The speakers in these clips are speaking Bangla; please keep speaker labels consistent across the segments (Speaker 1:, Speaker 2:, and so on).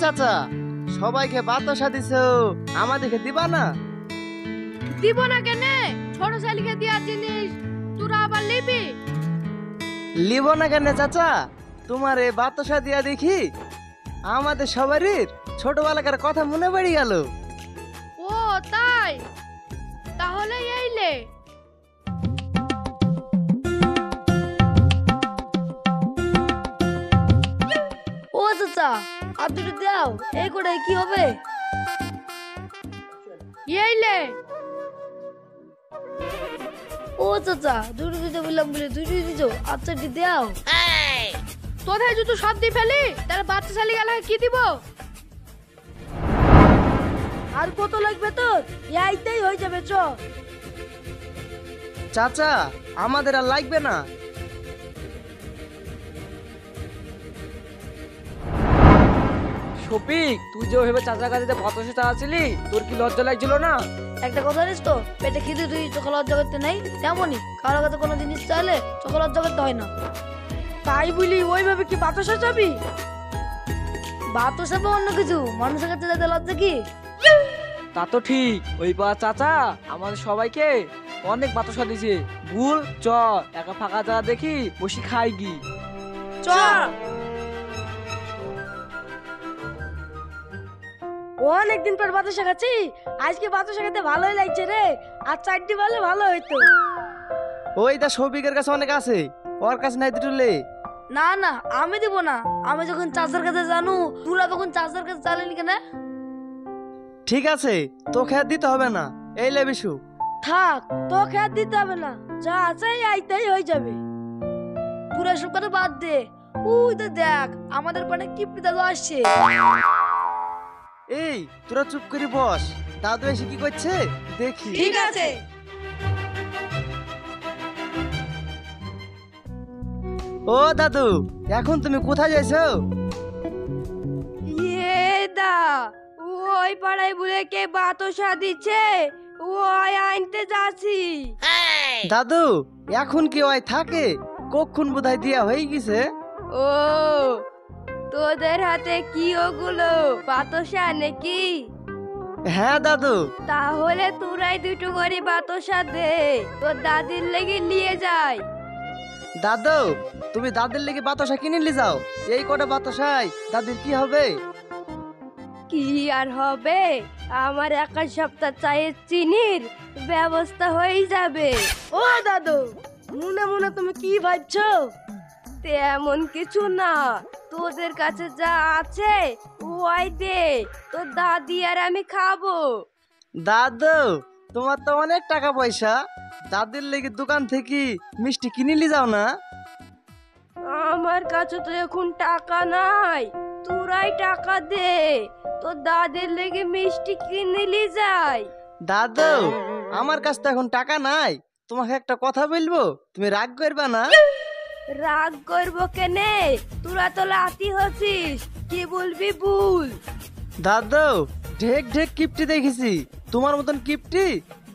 Speaker 1: চাচা, সবাইকে বাতাসা দিছো, আমাদেরকে দিবা না?
Speaker 2: দিব না কেনে? ছোট ছেলেকে দেওয়ার জিনিস তোরা আবার নিবি?
Speaker 1: লিব না কেন চাচা? তোমার এই বাতাসা দিয়া দেখি আমাদের সবারই ছোটবেলাকার কথা মনে পড়ে গেল।
Speaker 2: ও তাই, তাহলে এইলে।
Speaker 3: ও চাচা, আর দুটো দাও, এই করে কি হবে?
Speaker 2: এইলে।
Speaker 3: ও চাচা, দুটো দিতে বললাম বলে দুটো দিছো, আচ্ছা দি দাও।
Speaker 2: তোদের জুতো সব দিয়ে ফেলি, তাহলে বাচ্চা ছেলে গেলে কি দিব?
Speaker 3: আর কত লাগবে তোর? এইটাই হয়ে যাবে, চ।
Speaker 1: চাচা, আমাদের আর লাগবে না।
Speaker 4: শফিক, তুই যে ওইভাবে চাচার কাছে বাতাসা চাচ্ছিলি, তোর কি লজ্জা লাগছিল না?
Speaker 3: একটা কথা জানিস তো, পেটে খিদে তুই চোখে লজ্জা করতে নেই, তেমনই কারো কাছে কোনো জিনিস চাইলে চোখে লজ্জা করতে হয় না। তাই বলি ওইভাবে কি বাতাসা চাবি? বাতাসা বা অন্য কিছু, মানুষের কাছে যাতে লজ্জা কি?
Speaker 4: তা তো ঠিক, ওই বা চাচা আমাদের সবাইকে অনেক বাতাসা দিয়েছে। ভুল চ, একা ফাঁকা জায়গা দেখি বসে খাই গি।
Speaker 3: চ। অনেকদিন পর বাতাসা খাচ্ছি, আজকে বাতাসা খেতে ভালোই লাগছে রে। আর চারটি বলে ভালো হইতো।
Speaker 1: ওই দা শফিকের কাছে অনেক আছে, ওর কাছে নাই দুটুলে।
Speaker 3: না না, আমি দিব না। আমি যখন চাচার কাছে জানু, তোরা তখন চাচার কাছে জানেনি কেন?
Speaker 1: ঠিক আছে, তোকে আর দিতে হবে না। এই লে বিশু।
Speaker 3: থাক, তোকে আর দিতে হবে না, যা আছে এইটাই হয়ে যাবে। পুরো সব কথা বাদ দে। ওই তো দেখ, আমাদের পানে কিপটি দাদু আসছে।
Speaker 1: এই তোরা চুপ করে বস, দাদু এসে কি করছে দেখি।
Speaker 3: ঠিক আছে।
Speaker 1: ও দাদু, এখন তুমি কোথায় যাইছো?
Speaker 2: দা, ওই পাড়ায় বলে কে বাতাসা দিচ্ছে, ওই আনতে যাচ্ছি।
Speaker 1: দাদু, এখন কি ওই থাকে? কখন বোধহয় দিয়া হয়ে গেছে।
Speaker 2: ও, তোদের হাতে কি ওগুলো বাতাসা নাকি?
Speaker 1: হ্যাঁ দাদু।
Speaker 2: তাহলে তোরাই দুটো করে বাতাসা দে, তোর দাদির লেগে নিয়ে যাই।
Speaker 1: দাদু, তুমি দাদির লেগে বাতাসা কিনে নিয়ে যাও। এই কটা বাতাসায় দাদির কি হবে?
Speaker 2: কি আর হবে, আমার এক সপ্তাহ চায়ের চিনির ব্যবস্থা হয়ে যাবে।
Speaker 3: ও দাদু, মনে মনে তুমি কি ভাবছো?
Speaker 2: তেমন কিছু না, তোদের কাছে যা আছে ওই দে, তোর দাদি আর আমি খাবো।
Speaker 1: দাদু, তোমার তো অনেক টাকা পয়সা, দাদির লেগে দোকান থেকে মিষ্টি কিনে নিয়ে যাও না।
Speaker 2: আমার কাছে তো এখন টাকা নাই, তোরাই টাকা দে, তোর দাদির লেগে মিষ্টি কিনে নিয়ে যাই।
Speaker 1: দাদু, আমার কাছে তো এখন টাকা নাই, তোমাকে একটা কথা বলবো, তুমি রাগ করবে না?
Speaker 2: রাগ করবো কেনে? তোরা তো লাতি হচ্ছিস, কি বলবি বল।
Speaker 1: দাদু, ঢেক ঢেক কিপটি দেখেছি, তোমার মতন কিপটি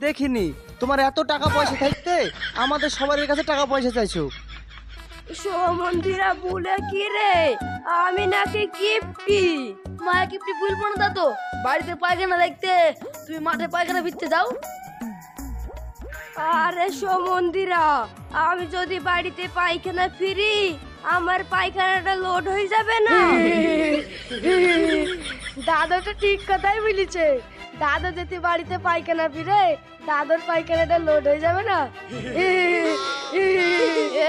Speaker 1: দেখিনি। তোমার এত টাকা পয়সা থাকতে আমাদের সবার কাছে টাকা পয়সা চাইছো।
Speaker 2: সমন্দিরা বলে কি রে, আমি নাকি কিপটি?
Speaker 3: মায়া কিপটি বলবো না দাদু, বাড়িতে পায়খানা দেখতে তুমি মাঠে পায়খানা ফিরতে যাও।
Speaker 2: আরে সমন্দিরা, আমি যদি বাড়িতে পায়খানা ফিরি, আমার পায়খানাটা লোড হয়ে যাবে না?
Speaker 3: দাদু তো ঠিক কথাই বলেছে। দাদু যদি বাড়িতে পায়খানা ফিরে, দাদুর পায়খানাটা লোড হয়ে যাবে না?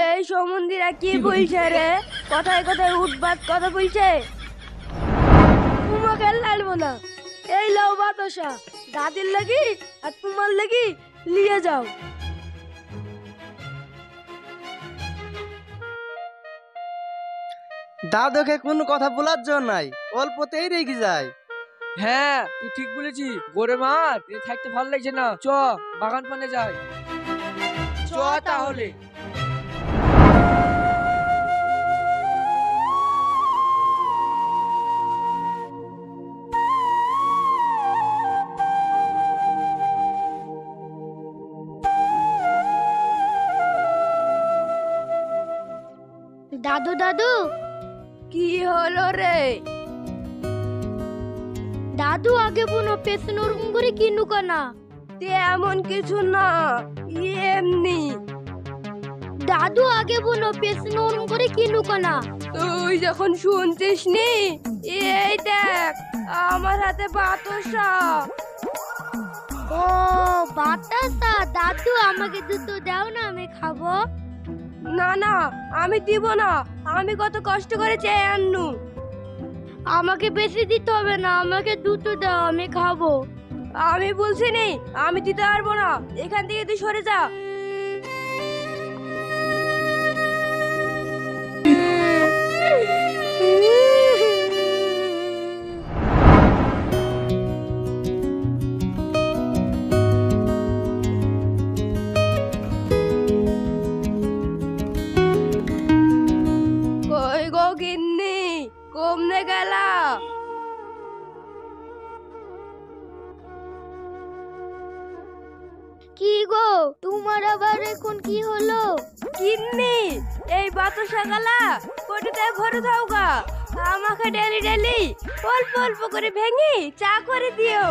Speaker 2: এই সমন্দিরা কি বলছে রে? কথায় কথায় উঠবাদ কথা বলছে।
Speaker 3: তোমাকে আর লাগবো না। এই লাও বাতাসা, দাদির লাগি আর তোমার লাগি নিয়ে যাও।
Speaker 1: দাদুকে কোনো কথা বলার জন্য নাই, অল্পতেই রেগে যায়।
Speaker 4: হ্যাঁ, তুই ঠিক বলেছি। গোরে মার এ থাকতে ভালো লাগছে না, চ বাগান পানে যাই। চ তাহলে।
Speaker 2: দাদু দাদু, কি হলো রে?
Speaker 3: দাদু আগে বোনো পেছনে ওরকম করে কিনুক না।
Speaker 2: তেমন কিছু না, এমনি।
Speaker 3: দাদু আগে বোনো পেছনে ওরকম করে কিনুক না।
Speaker 2: তুই যখন শুনছিস নি, এই দেখ আমার হাতে বাতাসা।
Speaker 3: ও বাতাসা, দাদু আমাকে দুটো দাও না, আমি খাবো।
Speaker 2: না না, আমি দিব না, আমি কত কষ্ট করে চেয়ে আননু।
Speaker 3: আমাকে বেশি দিতে হবে না, আমাকে দুটো দাও, আমি খাবো।
Speaker 2: আমি বলছি নি আমি দিতে পারবো না, এখান থেকে তুই সরে যা। কই গো গিন্নি, কমনে গেলা?
Speaker 3: কি গো, তোমার আবার এখন কি হলো?
Speaker 2: গিন্নি, এই বাতাসা গালা কোটিতে ভরে দাও গা। আমাকে ডেলি ডেলি অল্প অল্প করে ভেঙে চা করে দিও,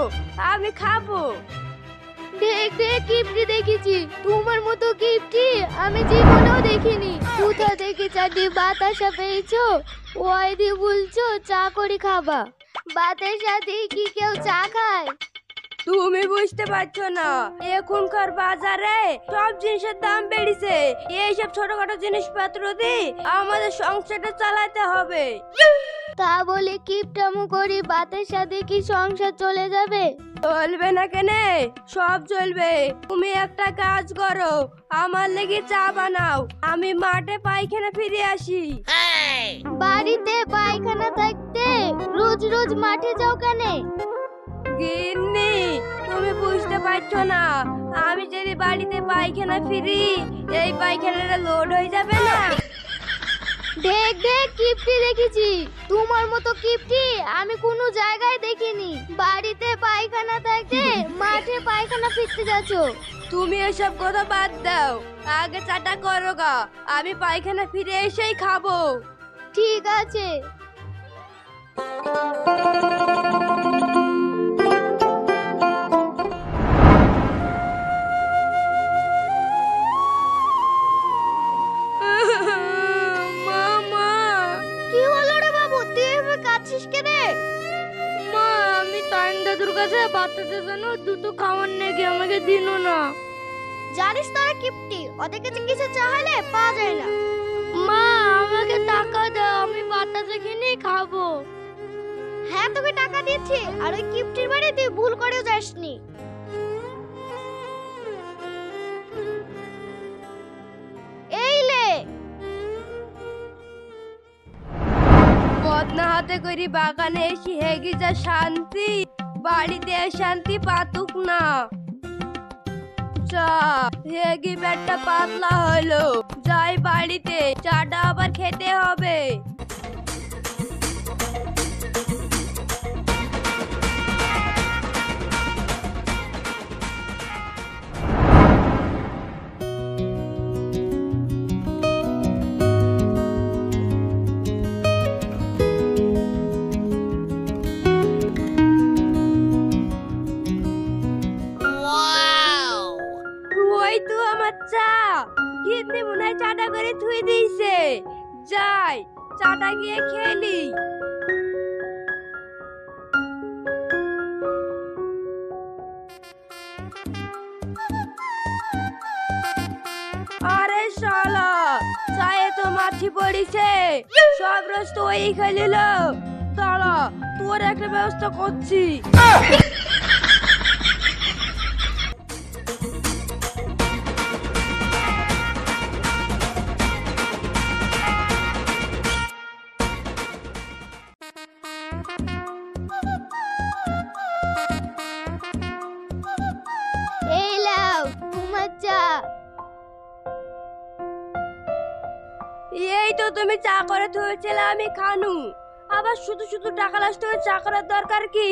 Speaker 2: আমি খাবো।
Speaker 3: দেখ দেখ কিপটি দেখেছি, তোমার মতো কিপটি আমি জীবনেও দেখিনি। কোথা থেকে চারটি বাতাসা পেয়েছো, ওই দিয়ে বলছো চা করে খাবা? বাতাসা দিয়ে কি কেউ চা খায়?
Speaker 2: তুমি বুঝতে পারছো না, এখনকার বাজারে সব জিনিসের দাম বেড়েছে। এইসব ছোটখাটো জিনিসপত্র দিয়ে আমাদের সংসারটা চালাতে হবে।
Speaker 3: তা বলে কিপটামু করি বাতাসা দিয়ে কি সংসার চলে যাবে?
Speaker 2: চলবে না কেনে, সব চলবে। তুমি একটা কাজ করো, আমার লেগে চা বানাও, আমি মাঠে পায়খানা ফিরে আসি।
Speaker 3: বাড়িতে পায়খানা থাকতে রোজ রোজ মাঠে যাও কেন?
Speaker 2: গিন্নি, তুমি বুঝতে পারছো না, আমি যদি বাড়িতে পায়খানা ফিরি, এই পায়খানাটা লোড হয়ে যাবে না।
Speaker 3: দেখ দেখ কিপটি দেখেছি, তোমার মতো কিপটি আমি কোনো জায়গায় দেখিনি। বাড়িতে পায়খানা থাকতে মাঠে পায়খানা ফিরতে যাচ্ছ।
Speaker 2: তুমি এসব কথা বাদ দাও, আগে চাটা করো গা, আমি পায়খানা ফিরে এসেই খাবো।
Speaker 3: ঠিক আছে।
Speaker 2: মামা,
Speaker 3: কি হলো রে বাবু, তুই এভাবে কাঁদছিস কেন? মা, আমি তাইন দাদুর কাছে বাচ্চাদের জন্য দুটো খাওয়ার নেগে আমাকে দিল না। জানিস তোরা কিপটি, ওদের কাছে কিছু চাইলে পাওয়া যায় না। মা, আমাকে টাকা দাও, আমি বাচ্চাদের কিনে খাবো। হ্যাঁ, তোকে টাকা দিচ্ছি, আর ওই কিপটির বাড়ি তুই ভুল করেও যাসনি। এই লে।
Speaker 2: বদনা হাতে করি বাগানে এসে হেগে যা শান্তি, বাড়িতে শান্তি পাতুক না। চা হেগে পেটটা পাতলা হলো, যাই বাড়িতে, চাটা আবার খেতে হবে। ওই তো আমার চা, গিন্নি মনে হয় চাটা করে থুই দিয়েছে। যাই, চাটা গিয়ে খেলি। আরে শালা, চায়ে তো মাছি পড়িছে, সব রস তো ওই খেলিল। দাঁড়া, তোর একটা ব্যবস্থা করছি।
Speaker 3: এই লাও তোমার চা।
Speaker 2: এই তো তুমি চা করে থুয়েছিলে, আমি খানু। আবার শুধু শুধু টাকা নষ্ট করে চা করার দরকার কি?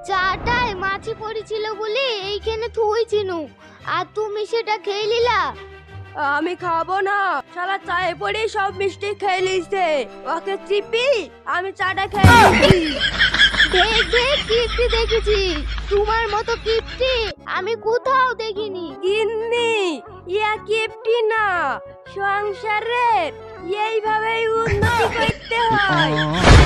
Speaker 3: চাটায় মাছি পড়েছিল বলে এইখানে থুইছিনু, আর তুমি সেটা খেয়ে নিলা।
Speaker 2: আমি খাবো না, শালা চায়ে পড়ে সব মিষ্টি খেয়ে লিছে। ওকে চিপি আমি চাটা খেয়ে নিচ্ছি। ঢেক ঢেক কিপ্টি দেখেছি, তোমার মতো কিপ্টি আমি কোথাও দেখিনি। গিন্নি, ইয়া কিপ্টি না, সংসারের এইভাবেই উন্নতি করতে হয়।